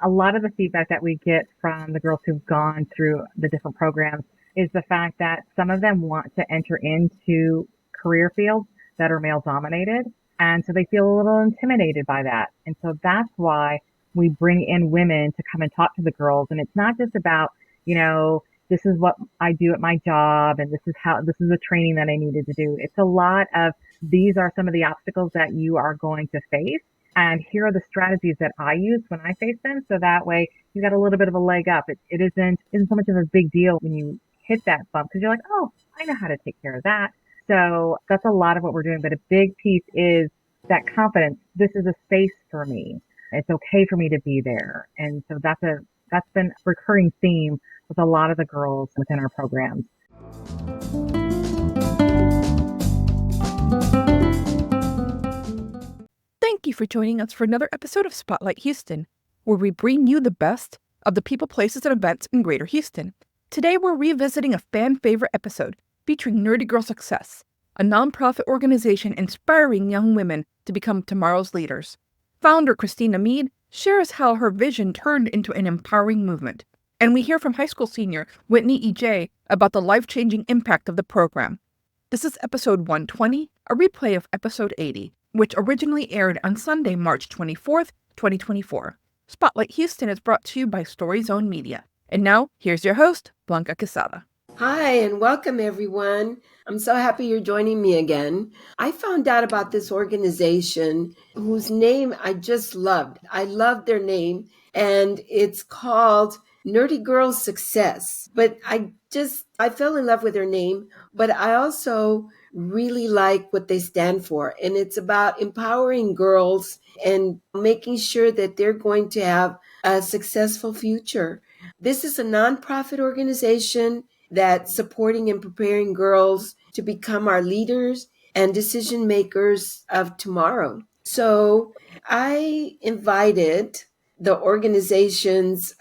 A lot of the feedback that we get from the girls who've gone through the different programs is the fact that some of them want to enter into career fields that are male dominated. And so they feel a little intimidated by that. And so that's why we bring in women to come and talk to the girls. And it's not just about, this is what I do at my job and this is the training that I needed to do. It's a lot of, these are some of the obstacles that you are going to face. And here are the strategies that I use when I face them. So that way you got a little bit of a leg up. It isn't so much of a big deal when you hit that bump because you're like, oh, I know how to take care of that. So that's a lot of what we're doing. But a big piece is that confidence. This is a space for me. It's okay for me to be there. And so that's been a recurring theme with a lot of the girls within our programs. Thank you for joining us for another episode of Spotlight Houston, where we bring you the best of the people, places, and events in Greater Houston. Today, we're revisiting a fan favorite episode featuring Nerdy Girl Success, a nonprofit organization inspiring young women to become tomorrow's leaders. Founder Christina Meade shares how her vision turned into an empowering movement. And we hear from high school senior Whitney Ijeh about the life-changing impact of the program. This is episode 120, a replay of episode 80, which originally aired on Sunday, March 24th, 2024. Spotlight Houston is brought to you by Story Zone Media. And now, here's your host, Blanca Quesada. Hi, and welcome, everyone. I'm so happy you're joining me again. I found out about this organization whose name I just loved. I loved their name, and it's called Nerdy Girl Success. But I fell in love with their name, but I also really like what they stand for. And it's about empowering girls and making sure that they're going to have a successful future. This is a nonprofit organization that's supporting and preparing girls to become our leaders and decision makers of tomorrow. So I invited the organization's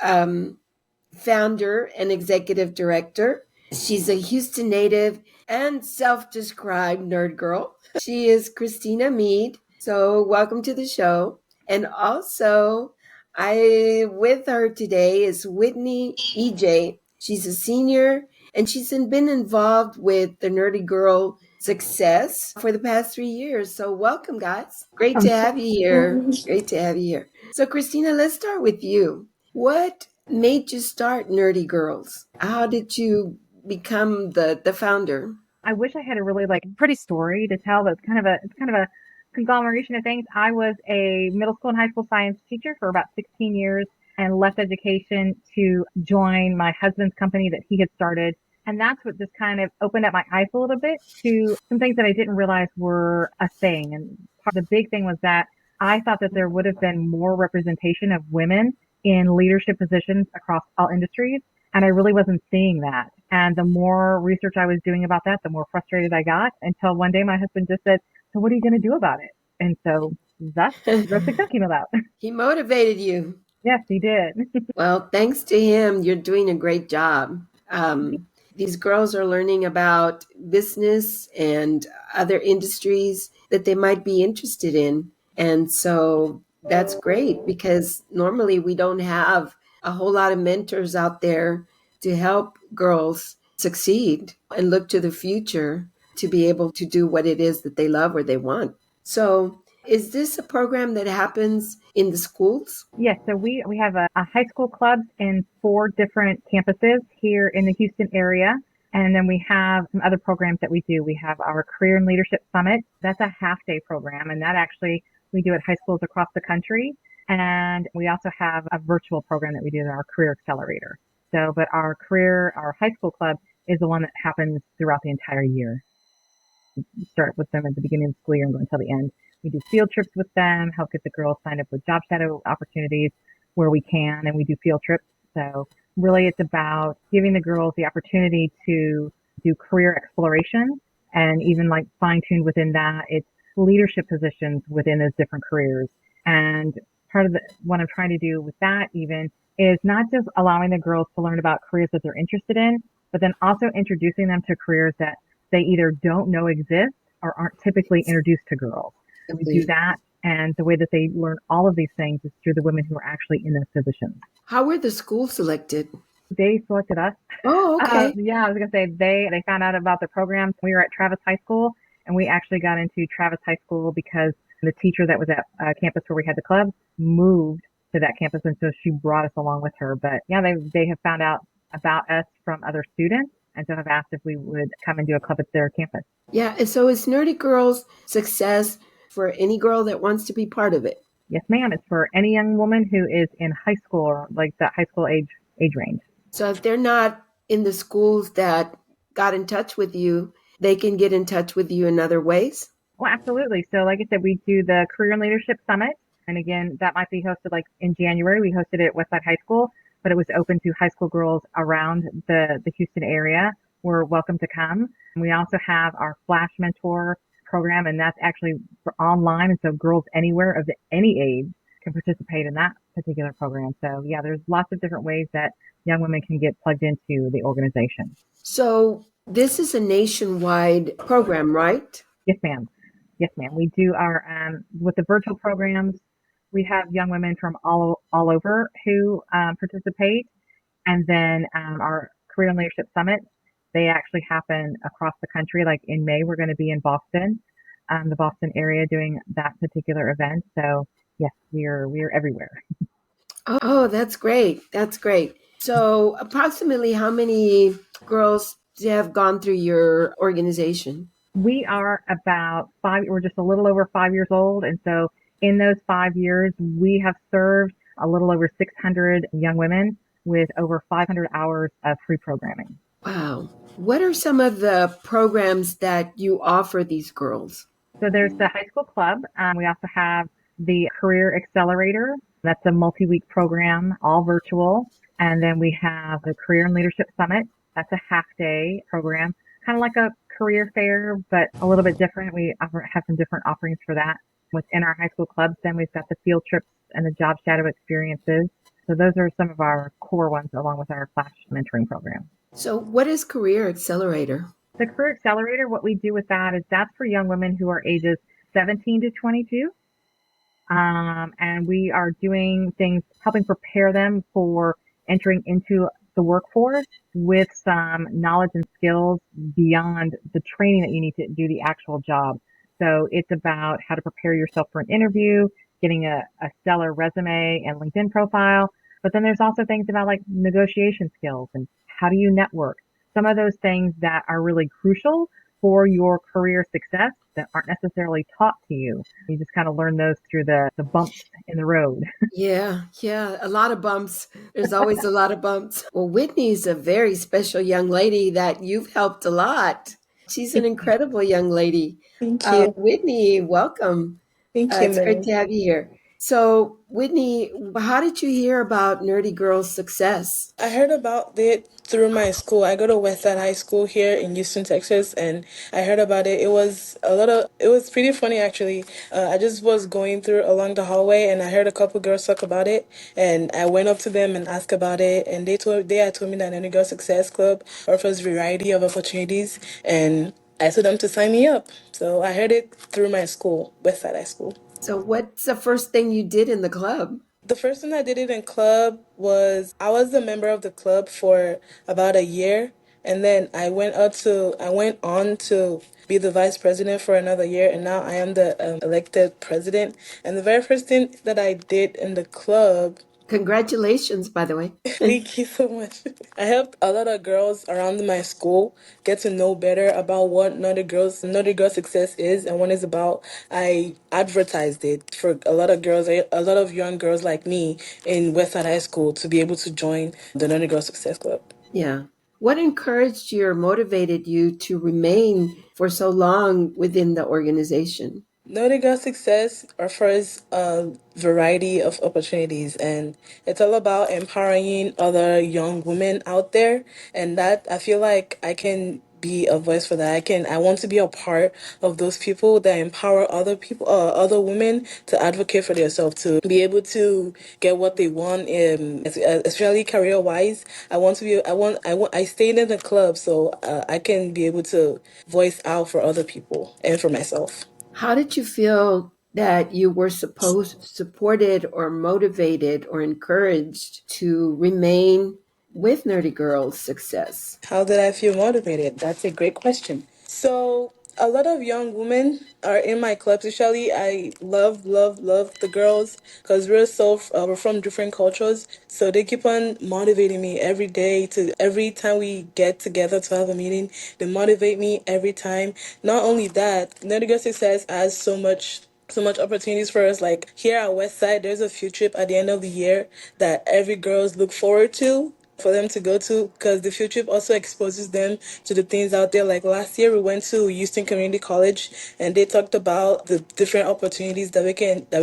founder and executive director. She's a Houston native and self-described nerd girl. She is Christina Meade. So welcome to the show. And also, with her today is Whitney Ijeh. She's a senior and she's been involved with the Nerdy Girl Success for the past 3 years. So welcome, guys. Great to have you here. So Christina, let's start with you. What made you start Nerdy Girls? How did you become the founder? I wish I had a really pretty story to tell, but it's kind of a conglomeration of things. I was a middle school and high school science teacher for about 16 years and left education to join my husband's company that he had started. And that's what just kind of opened up my eyes a little bit to some things that I didn't realize were a thing. And the big thing was that I thought that there would have been more representation of women in leadership positions across all industries. And I really wasn't seeing that. And the more research I was doing about that, the more frustrated I got until one day my husband just said, so what are you going to do about it? And so that's where success came about. He motivated you. Yes, he did. Well, thanks to him, you're doing a great job. These girls are learning about business and other industries that they might be interested in. And so that's great because normally we don't have a whole lot of mentors out there to help girls succeed and look to the future to be able to do what it is that they love or they want. So is this a program that happens in the schools? Yes. So we have a high school club in 4 different campuses here in the Houston area. And then we have some other programs that we do. We have our Career and Leadership Summit. That's a half-day program. And that actually we do at high schools across the country. And we also have a virtual program that we do in our Career Accelerator. So, but our high school club is the one that happens throughout the entire year. We start with them at the beginning of the school year and go until the end. We do field trips with them, help get the girls signed up with job shadow opportunities where we can, and we do field trips. So really it's about giving the girls the opportunity to do career exploration and even fine-tuned within that, it's leadership positions within those different careers. And part of what I'm trying to do with that even is not just allowing the girls to learn about careers that they're interested in, but then also introducing them to careers that they either don't know exist or aren't typically introduced to girls. And we do that. And the way that they learn all of these things is through the women who are actually in those positions. How were the schools selected? They selected us. Oh, okay. Yeah, I was gonna say they found out about the program. We were at Travis High School, and we actually got into Travis High School because the teacher that was at campus where we had the club moved to that campus, and so she brought us along with her. But yeah, they have found out about us from other students, and so have asked if we would come and do a club at their campus. Yeah, and so is Nerdy Girls Success for any girl that wants to be part of it? Yes, ma'am. It's for any young woman who is in high school or like that high school age range. So if they're not in the schools that got in touch with you, they can get in touch with you in other ways? Well, absolutely. So, like I said, we do the Career and Leadership Summit. And again, that might be hosted like in January. We hosted it at Westside High School, but it was open to high school girls around the Houston area. We're welcome to come. And we also have our Flash Mentor program, and that's actually for online. And so girls anywhere of any age can participate in that particular program. So, yeah, there's lots of different ways that young women can get plugged into the organization. So this is a nationwide program, right? Yes, ma'am. Yes, ma'am. We do our with the virtual programs. We have young women from all over who participate, and then our Career and Leadership Summit. They actually happen across the country. Like in May, we're going to be in Boston, the Boston area, doing that particular event. So yes, we are everywhere. Oh, that's great. That's great. So approximately how many girls have gone through your organization? We are about five. We're just a little over 5 years old, and so in those 5 years, we have served a little over 600 young women with over 500 hours of free programming. Wow. What are some of the programs that you offer these girls? So there's the high school club. We also have the Career Accelerator. That's a multi-week program, all virtual. And then we have the Career and Leadership Summit. That's a half-day program, kind of like a career fair, but a little bit different. We have some different offerings for that. Within our high school clubs, then we've got the field trips and the job shadow experiences. So those are some of our core ones, along with our Flash mentoring program. So what is Career Accelerator? The Career Accelerator, what we do with that is that's for young women who are ages 17 to 22. And we are doing things, helping prepare them for entering into the workforce with some knowledge and skills beyond the training that you need to do the actual job. So it's about how to prepare yourself for an interview, getting a stellar resume and LinkedIn profile. But then there's also things about like negotiation skills and how do you network? Some of those things that are really crucial for your career success that aren't necessarily taught to you. You just kind of learn those through the bumps in the road. Yeah, a lot of bumps. There's always a lot of bumps. Well, Whitney's a very special young lady that you've helped a lot. She's an incredible young lady. Thank you. Whitney, welcome. Thank you, It's great Mary. to have you here. So, Whitney, how did you hear about Nerdy Girls Success? I heard about it through my school. I go to Westside High School here in Houston, Texas, and I heard about it. It was pretty funny actually. I just was going through along the hallway and I heard a couple girls talk about it, and I went up to them and asked about it, and they had told me that Nerdy Girl Success Club offers a variety of opportunities, and I told them to sign me up. So I heard it through my school, Westside High School. So, what's the first thing you did in the club? The first thing I did it in club was I was a member of the club for about a year, and then I went on to be the vice president for another year, and now I am the elected president. And the very first thing that I did in the club. Congratulations, by the way. Thank you so much. I helped a lot of girls around my school get to know better about what Naughty Girl Success is and what it's about. I advertised it for a lot of girls, a lot of young girls like me in Westside High School to be able to join the Naughty Girl Success Club. Yeah. What encouraged you or motivated you to remain for so long within the organization? Naughty Girl Success offers a variety of opportunities, and it's all about empowering other young women out there. And that I feel like I can be a voice for that. I want to be a part of those people that empower other people, other women to advocate for themselves, to be able to get what they want, especially career wise. I stayed in the club so I can be able to voice out for other people and for myself. How did you feel that you were supported or motivated or encouraged to remain with Nerdy Girl's success? How did I feel motivated? That's a great question. So, a lot of young women are in my club. Especially, I love, love, love the girls because we're from different cultures. So they keep on motivating me every day. To every time we get together to have a meeting, they motivate me every time. Not only that, Nerdy Girl Success has so much opportunities for us. Like here at Westside, there's a field trip at the end of the year that every girls look forward to for them to go to, because the field trip also exposes them to the things out there. Like last year we went to Houston Community College and they talked about the different opportunities that we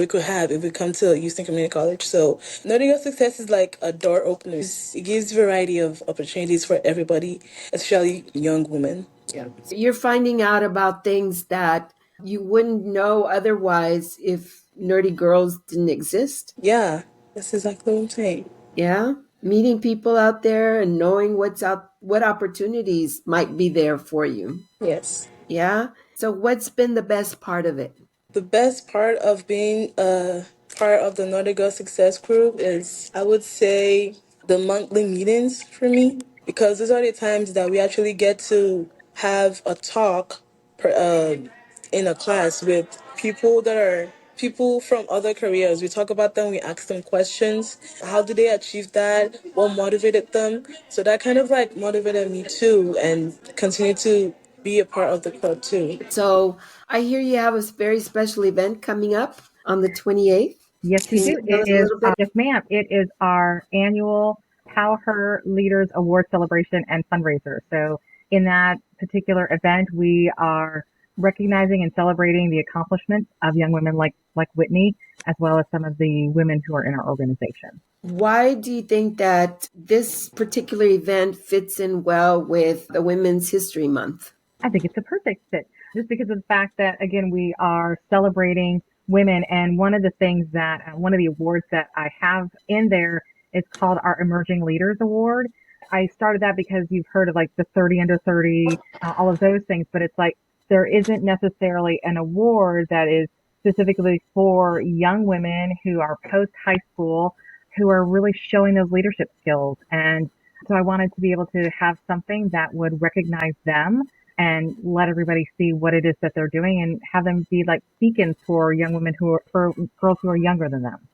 could have if we come to Houston Community College. So Knowing Your Success is like a door opener. It gives variety of opportunities for everybody, especially young women. Yeah. You're finding out about things that you wouldn't know otherwise if Nerdy Girls didn't exist. Yeah, that's exactly what I'm saying. Yeah. Meeting people out there and knowing what opportunities might be there for you. Yes. Yeah. So, what's been the best part of it? The best part of being a part of the Nordic Girl Success Group is, I would say, the monthly meetings for me, because those are the times that we actually get to have a talk in a class with people from other careers. We talk about them, we ask them questions. How did they achieve that? What motivated them? So that kind of like motivated me too, and continue to be a part of the club too. So, I hear you have a very special event coming up on the 28th. Yes, we Can you do. tell It us a is, little bit? yes, ma'am. It is our annual Power Her Leaders Award celebration and fundraiser. So in that particular event, we are recognizing and celebrating the accomplishments of young women like Whitney, as well as some of the women who are in our organization. Why do you think that this particular event fits in well with the Women's History Month? I think it's a perfect fit just because of the fact that, again, we are celebrating women. And one of the things that, one of the awards that I have in there is called our Emerging Leaders Award. I started that because you've heard of like the 30 under 30, all of those things, but it's like there isn't necessarily an award that is specifically for young women who are post high school, who are really showing those leadership skills. And so I wanted to be able to have something that would recognize them and let everybody see what it is that they're doing and have them be like beacons for young women for girls who are younger than them.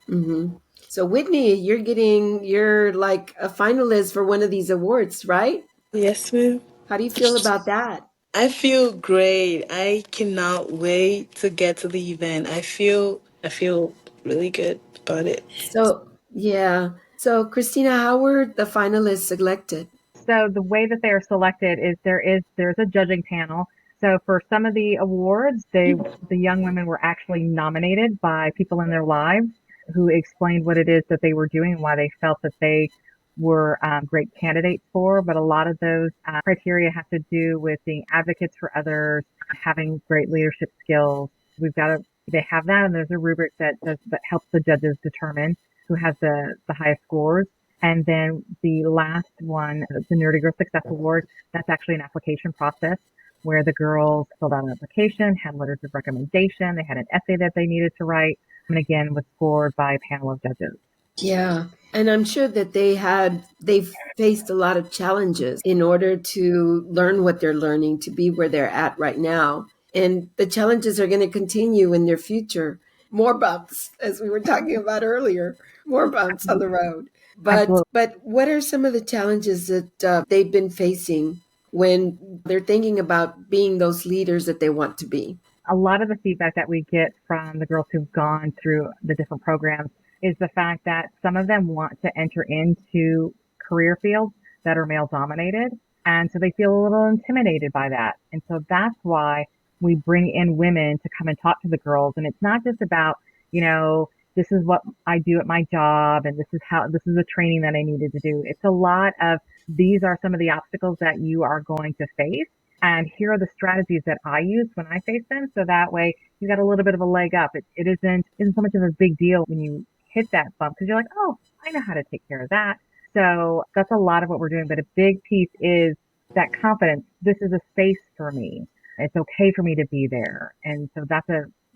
Mm-hmm. So, Whitney, you're like a finalist for one of these awards, right? Yes, ma'am. How do you feel about that? I feel great. I cannot wait to get to the event. I feel really good about it. So, yeah. So, Christina, how were the finalists selected? So the way that they are selected is there's a judging panel. So for some of the awards, the young women were actually nominated by people in their lives who explained what it is that they were doing and why they felt that they were great candidates for. But a lot of those criteria have to do with being advocates for others, having great leadership skills. They have that, and there's a rubric that helps the judges determine who has the highest scores. And then the last one, the Nerdy Girl Success Award, that's actually an application process where the girls filled out an application, had letters of recommendation, they had an essay that they needed to write, and again was scored by a panel of judges. Yeah. And I'm sure that they've faced a lot of challenges in order to learn what they're learning, to be where they're at right now. And the challenges are going to continue in their future. More bumps, as we were talking about earlier, more bumps on the road. Absolutely. But what are some of the challenges that they've been facing when they're thinking about being those leaders that they want to be? A lot of the feedback that we get from the girls who've gone through the different programs is the fact that some of them want to enter into career fields that are male dominated. And so they feel a little intimidated by that. And so that's why we bring in women to come and talk to the girls. And it's not just about, this is what I do at my job and this is the training that I needed to do. It's a lot of these are some of the obstacles that you are going to face. And here are the strategies that I use when I face them. So that way you got a little bit of a leg up. It isn't so much of a big deal when you hit that bump because you're like, oh, I know how to take care of that. So that's a lot of what we're doing. But a big piece is that confidence. This is a space for me. It's okay for me to be there. And so that's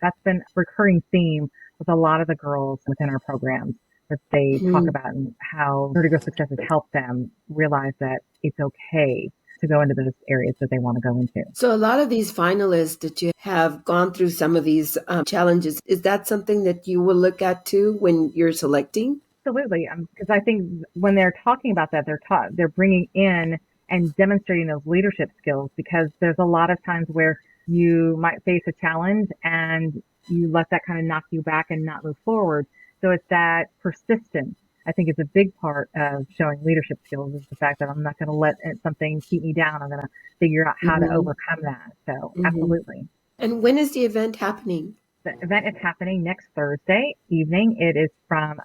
That's been a recurring theme with a lot of the girls within our programs that they talk about and how Nerdy Girl Success has helped them realize that it's okay to go into those areas that they want to go into. So a lot of these finalists that you have gone through some of these challenges, is that something that you will look at too when you're selecting? Absolutely, because I think when they're talking about that, they're bringing in and demonstrating those leadership skills, because there's a lot of times where you might face a challenge and you let that kind of knock you back and not move forward. So it's that persistence. I think is a big part of showing leadership skills, is the fact that I'm not going to let something keep me down. I'm going to figure out how to overcome that. So absolutely. And when is the event happening? The event is happening next Thursday evening. It is from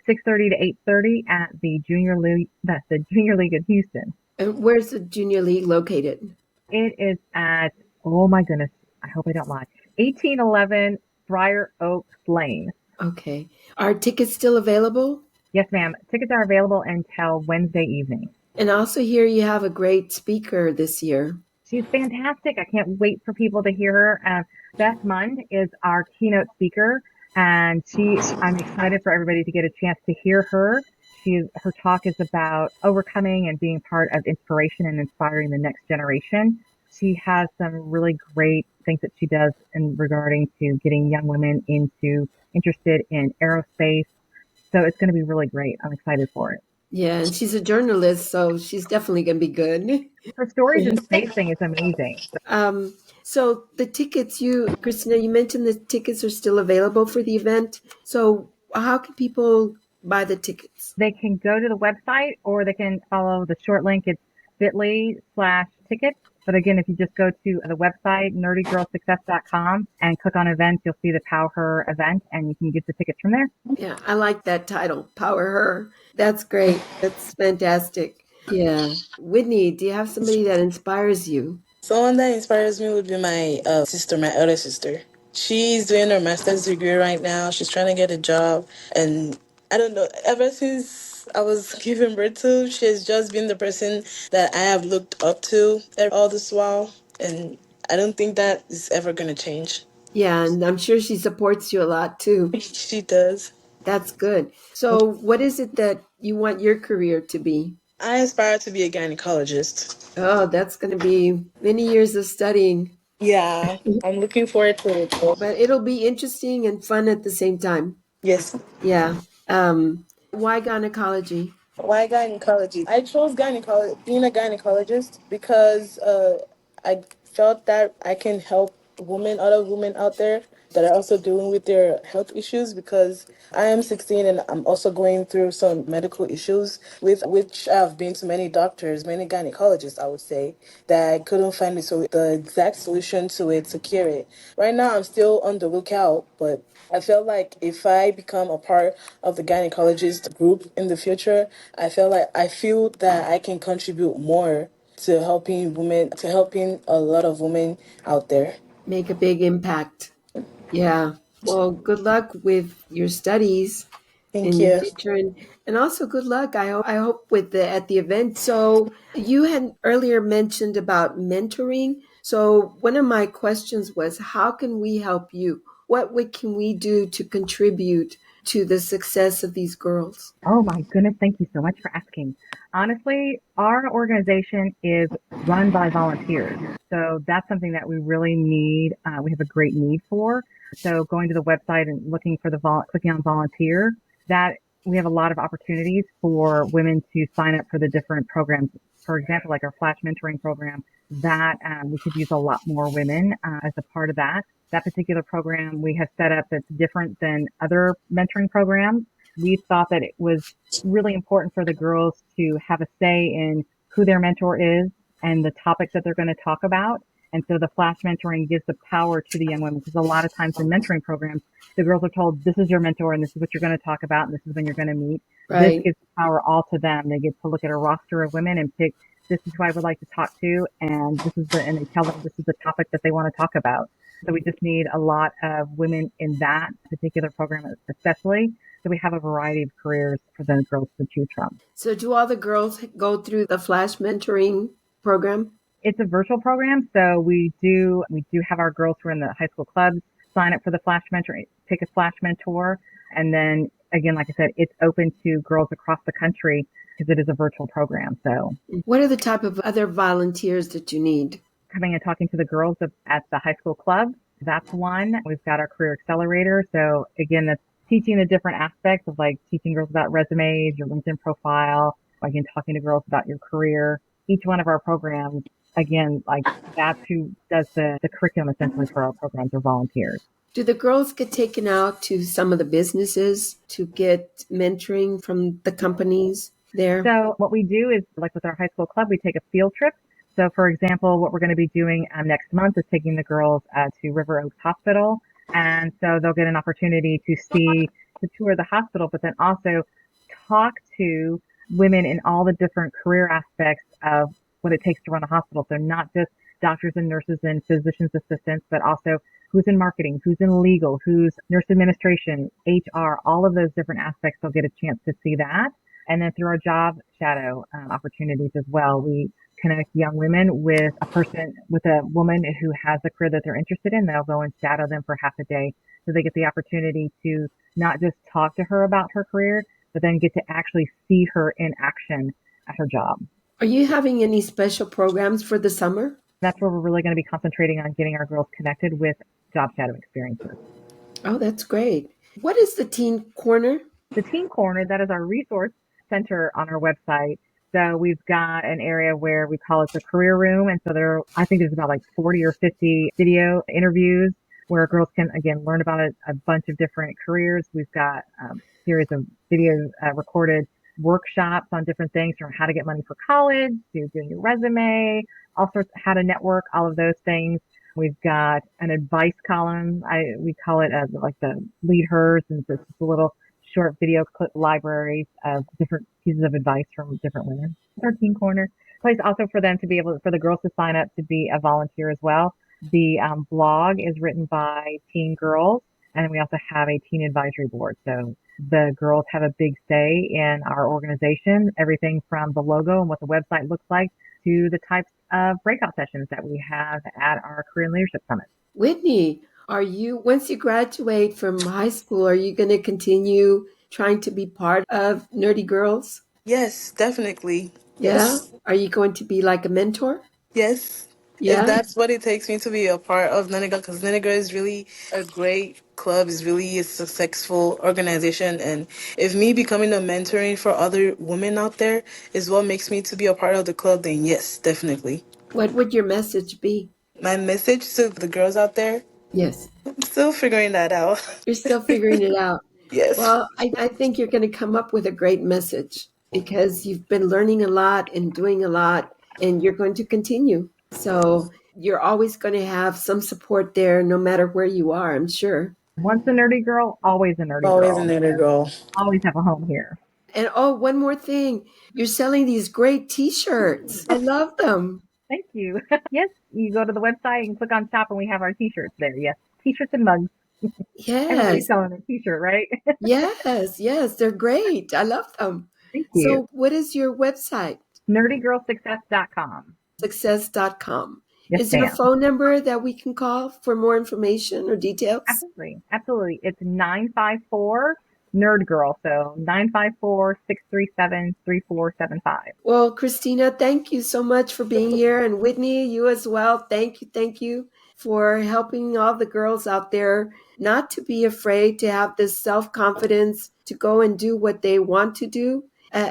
6:30 to 8:30 at the Junior League. That's the Junior League in Houston. And where's the Junior League located? It is at, oh my goodness, I hope I don't lie, 1811 Friar Oaks Lane. Okay. Are tickets still available? Yes, ma'am. Tickets are available until Wednesday evening. And I also hear you have a great speaker this year. She's fantastic. I can't wait for people to hear her. Beth Mund is our keynote speaker, and I'm excited for everybody to get a chance to hear her. Her talk is about overcoming and being part of inspiration and inspiring the next generation. She has some really great things that she does in regarding to getting young women interested in aerospace. So it's going to be really great. I'm excited for it. Yeah, and she's a journalist, so she's definitely going to be good. Her stories in space thing is amazing. So the tickets, Christina, you mentioned the tickets are still available for the event. So how can people buy the tickets? They can go to the website, or they can follow the short link. It's bit.ly/tickets. But again, if you just go to the website, nerdygirlsuccess.com, and click on events, you'll see the Power Her event, and you can get the tickets from there. Yeah, I like that title, Power Her. That's great. That's fantastic. Yeah. Whitney, do you have somebody that inspires you? Someone that inspires me would be my sister, my elder sister. She's doing her master's degree right now. She's trying to get a job. And I don't know, ever since I was given birth to, she has just been the person that I have looked up to all this while. And I don't think that is ever going to change. Yeah, and I'm sure she supports you a lot too. She does. That's good. So what is it that you want your career to be? I aspire to be a gynecologist. Oh, that's going to be many years of studying. Yeah, I'm looking forward to it. But it'll be interesting and fun at the same time. Yes. Yeah. Why gynecology? Why gynecology? I chose being a gynecologist because I felt that I can help other women out there that are also dealing with their health issues, because I am 16 and I'm also going through some medical issues with which I've been to many doctors, many gynecologists, I would say, that I couldn't find the exact solution to it, to cure it. Right now, I'm still on the lookout, but I feel like if I become a part of the gynecologist group in the future, I feel that I can contribute more to helping a lot of women out there. Make a big impact. Yeah. Well, good luck with your studies Thank in the you. future, and also good luck. I hope with at the event. So you had earlier mentioned about mentoring. So one of my questions was, how can we help you? What can we do to contribute to the success of these girls? Oh my goodness, thank you so much for asking. Honestly, our organization is run by volunteers. So that's something that we really need. We have a great need for. So going to the website and looking for clicking on volunteer, that we have a lot of opportunities for women to sign up for the different programs. For example, like our Flash Mentoring program, that we could use a lot more women as a part of that. That particular program we have set up that's different than other mentoring programs. We thought that it was really important for the girls to have a say in who their mentor is and the topics that they're going to talk about. And so the flash mentoring gives the power to the young women, because a lot of times in mentoring programs, the girls are told, this is your mentor and this is what you're going to talk about and this is when you're going to meet. Right. This gives power all to them. They get to look at a roster of women and pick, this is who I would like to talk to, and and they tell them this is the topic that they want to talk about. So we just need a lot of women in that particular program, especially. So we have a variety of careers for those girls to choose from. So do all the girls go through the Flash Mentoring program? It's a virtual program, so we do have our girls who are in the high school clubs sign up for the Flash Mentor, take a Flash Mentor. And then again, like I said, it's open to girls across the country because it is a virtual program. So what are the type of other volunteers that you need? Coming and talking to the girls at the high school club, that's one. We've got our career accelerator. So again, that's teaching the different aspects of like teaching girls about resumes, your LinkedIn profile, again, talking to girls about your career. Each one of our programs, again, like that's who does the curriculum essentially for our programs, are volunteers. Do the girls get taken out to some of the businesses to get mentoring from the companies there? So what we do is, like with our high school club, we take a field trip. So for example, what we're going to be doing next month is taking the girls to River Oaks Hospital. And so they'll get an opportunity to tour the hospital, but then also talk to women in all the different career aspects of what it takes to run a hospital. So not just doctors and nurses and physician's assistants, but also who's in marketing, who's in legal, who's nurse administration, HR, all of those different aspects. They'll get a chance to see that. And then through our job shadow opportunities as well, we connect young women with a woman who has a career that they're interested in. They'll go and shadow them for half a day. So they get the opportunity to not just talk to her about her career, but then get to actually see her in action at her job. Are you having any special programs for the summer? That's where we're really going to be concentrating on getting our girls connected with job shadow experiences. Oh, that's great. What is the Teen Corner? The Teen Corner, that is our resource center on our website. So we've got an area where we call it the career room. And so I think there's about like 40 or 50 video interviews where girls can, again, learn about a bunch of different careers. We've got a series of video recorded workshops on different things, from how to get money for college to doing your resume, all sorts, how to network, all of those things. We've got an advice column. We call it like the lead hers, and it's just a little short video clip libraries of different pieces of advice from different women. Our Teen Corner place also for them to be able, for the girls to sign up to be a volunteer as well. The blog is written by teen girls, and we also have a teen advisory board. So the girls have a big say in our organization, everything from the logo and what the website looks like to the types of breakout sessions that we have at our Career and Leadership Summit. Whitney, once you graduate from high school, are you going to continue trying to be part of Nerdy Girls? Yes, definitely. Yeah? Yes. Are you going to be like a mentor? Yes. If Yeah? that's what it takes me to be a part of Naniga, because Naniga is really a great club, is really a successful organization. And if me becoming a mentoring for other women out there is what makes me to be a part of the club, then yes, definitely. What would your message be? My message to the girls out there, Yes. I'm still figuring that out. You're still figuring it out. Yes. Well, I think you're going to come up with a great message because you've been learning a lot and doing a lot, and you're going to continue. So you're always going to have some support there no matter where you are, I'm sure. Once a nerdy girl, always a nerdy Always girl. another girl. Always have a home here. And oh, one more thing. You're selling these great t-shirts. I love them. Thank you. Yes, you go to the website and click on shop, and we have our t-shirts there. Yes, t-shirts and mugs. Everybody's Yes. selling a t-shirt, right? Yes, they're great. I love them. Thank you. So what is your website? nerdygirlsuccess.com. Success.com. Yes, Is there a ma'am. phone number that we can call for more information or details? Absolutely. It's 954 Nerd Girl. So 954-637-3475. Well, Christina, thank you so much for being here. And Whitney, you as well. Thank you for helping all the girls out there not to be afraid, to have this self-confidence to go and do what they want to do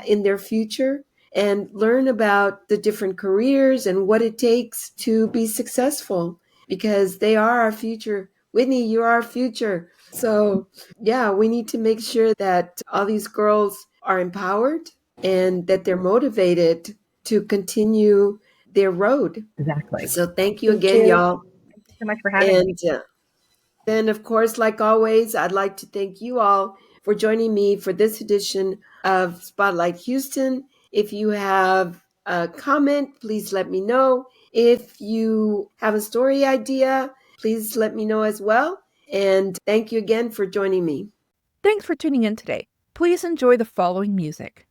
in their future, and learn about the different careers and what it takes to be successful, because they are our future. Whitney, you're our future. So yeah, we need to make sure that all these girls are empowered and that they're motivated to continue their road. Exactly. So thank you Thank again, you. y'all. Thank you so much for having me. And then, of course, like always, I'd like to thank you all for joining me for this edition of Spotlight Houston. If you have a comment, please let me know. If you have a story idea, please let me know as well. And thank you again for joining me. Thanks for tuning in today. Please enjoy the following music.